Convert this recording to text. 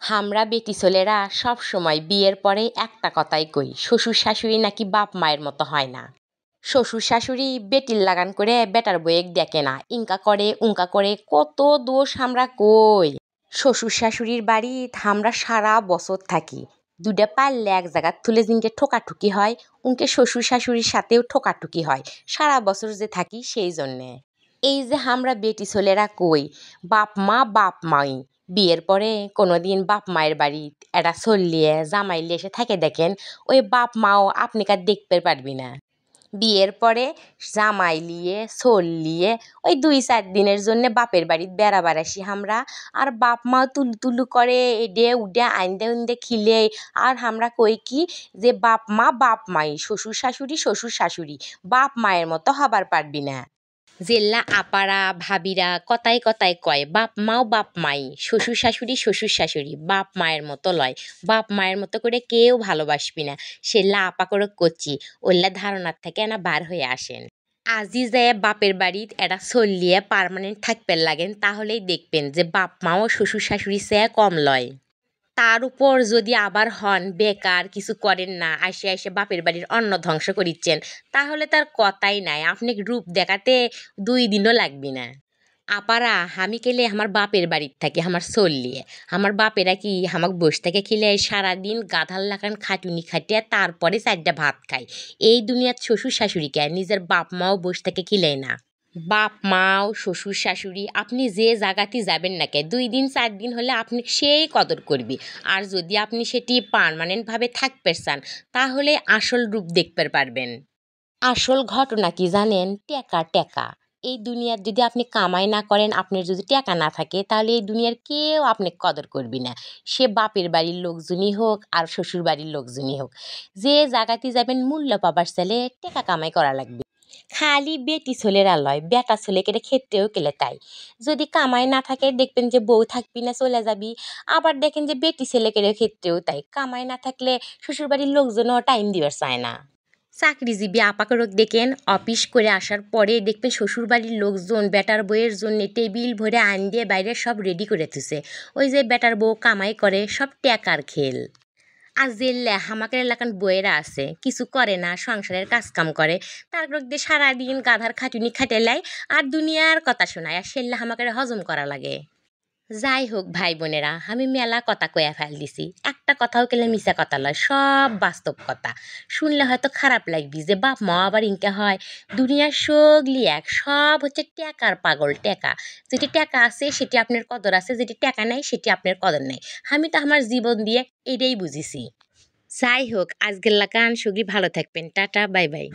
হামরা বেটি ছেলেরা সব সময় বিয়ের পরে একটা কথাই কই, শ্বশুর শাশুড়ি নাকি বাপ মায়ের মতো হয় না। শ্বশুর শাশুড়ি বেটির লাগান করে বেটার বইয়েক দেখে না, ইনকা করে উনকা করে কত দোষ আমরা কই। শ্বশুর শাশুড়ির বাড়ি আমরা সারা বছর থাকি, দুটা পারলে এক জায়গা তুলে জিনকে ঠোকাঠুকি হয়, উনকে শ্বশুর শাশুড়ির সাথেও ঠোকাঠুকি হয়। সারা বছর যে থাকি সেই জন্যে। এই যে আমরা বেটি ছেলেরা কই বাপ মা বাপ মাই, বিয়ের পরে কোনোদিন বাপ মায়ের বাড়ি এটা চললিয়ে জামাইলে এসে থাকে দেখেন, ওই বাপ মাও আপনি কার দেখতে পারবি না। বিয়ের পরে জামাই লিয়ে চললিয়ে ওই 2-4 দিনের জন্য বাপের বাড়িতে বেড়াবার আসি আমরা। আর বাপ মা তুলু তুলু করে এডে উডে আইন্দে উন্দে খিলে। আর আমরা কই কি যে বাপ মা বাপ মাই, শ্বশুর শাশুড়ি শ্বশুর শাশুড়ি, বাপ মায়ের মতো হবার পারবি না। জেল্লা আপারা ভাবিরা কথায় কথায় কয় বাপ মাও বাপ মাই, শ্বশুর শাশুড়ি শ্বশুর শাশুড়ি, বাপ মায়ের মতো লয়, বাপ মায়ের মতো করে কেউ ভালোবাসবি না। সেল্লা আপা করে করছি, ওল্লা ধারণার থেকে না বার হয়ে আসেন। আজি যায় বাপের বাড়িত এটা চললিয়ে পার্মানেন্ট থাকবেন লাগেন, তাহলেই দেখবেন যে বাপ মাও শ্বশুর শাশুড়ি চেয়ে কম লয়। তার উপর যদি আবার হন বেকার কিছু করেন না, আইসে আইসে বাপের বাড়ির অন্ন ধ্বংস করিচ্ছেন, তাহলে তার কথাই নাই, আপনি রূপ দেখাতে 2 দিনও লাগবে না। আপারা আমি কেলে আমার বাপের বাড়ির থাকে আমার চললিয়ে, আমার বাপেরা কি আমাকে বসে থেকে খেলে সারাদিন গাধার লাগান খাটুনি খাটিয়ে তারপরে 4টা ভাত খায়। এই দুনিয়ার শ্বশুর শাশুড়িকে নিজের বাপ মাও বসে থেকে খিলেই না। বাপ মাও শ্বশুর শাশুড়ি আপনি যে জায়গাতে যাবেন না কে 2 দিন 4 দিন হলে আপনি সেই কদর করবি। আর যদি আপনি সেটি পার্মানেন্টভাবে থাকতে চান, তাহলে আসল রূপ দেখতে পারবেন। আসল ঘটনা কি জানেন? টেকা টেকা। এই দুনিয়ার যদি আপনি কামাই না করেন, আপনার যদি টাকা না থাকে, তাহলে এই দুনিয়ার কেউ আপনি কদর করবি না। সে বাপের বাড়ির লোকজনই হোক আর শ্বশুর বাড়ির লোকজনই হোক। যে জায়গাতে যাবেন মূল্য পাবার চাইলে টাকা কামাই করা লাগবে। খালি বেটি ছেলেরা লয়, বেটা ছেলেকে ক্ষেত্রেও কেলে তাই। যদি কামাই না থাকে দেখবেন যে বউ থাকবি না চলে যাবি। আবার দেখেন যে বেটি ছেলেকে ক্ষেত্রেও তাই, কামাই না থাকলে শ্বশুরবাড়ির লোকজনও টাইম দিবার চায় না। চাকরিজীবী আপাকরক দেখেন, অফিস করে আসার পরে দেখবেন শ্বশুরবাড়ির লোকজন বেটার বউয়ের জন্য টেবিল ভরে আইন দিয়ে বাইরে সব রেডি করে তুছে। ওই যে বেটার বউ কামাই করে সব টেকার খেল। আর জেল্লা হামাকের এলাকার বইয়েরা আছে কিছু করে না, সংসারের কাজ কাম করে, তারপর দিয়ে সারাদিন গাধার খাটুনি খাটে লাই আর দুনিয়ার কথা শোনায়, আর সেল্লা হামাকের হজম করা লাগে। যাই হোক ভাই বোনেরা, আমি মেলা কথা কয়া ফেল দিছি, একটা কথাও কেলে মিশা কথা লয়, সব বাস্তব কথা। শুনলে হয়তো খারাপ লাগবি যে বাপ মা আবার ইনকা হয়। দুনিয়ার সগলি এক, সব হচ্ছে টেকার পাগল। টেকা যেটি টাকা আছে সেটি আপনার কদর আছে, যেটি টাকা নাই সেটি আপনার কদর নাই। আমি তো আমার জীবন দিয়ে এটাই বুঝেছি। যাই হোক আজকের লাগান সুগি ভালো থাকবেন, টাটা বাই বাই।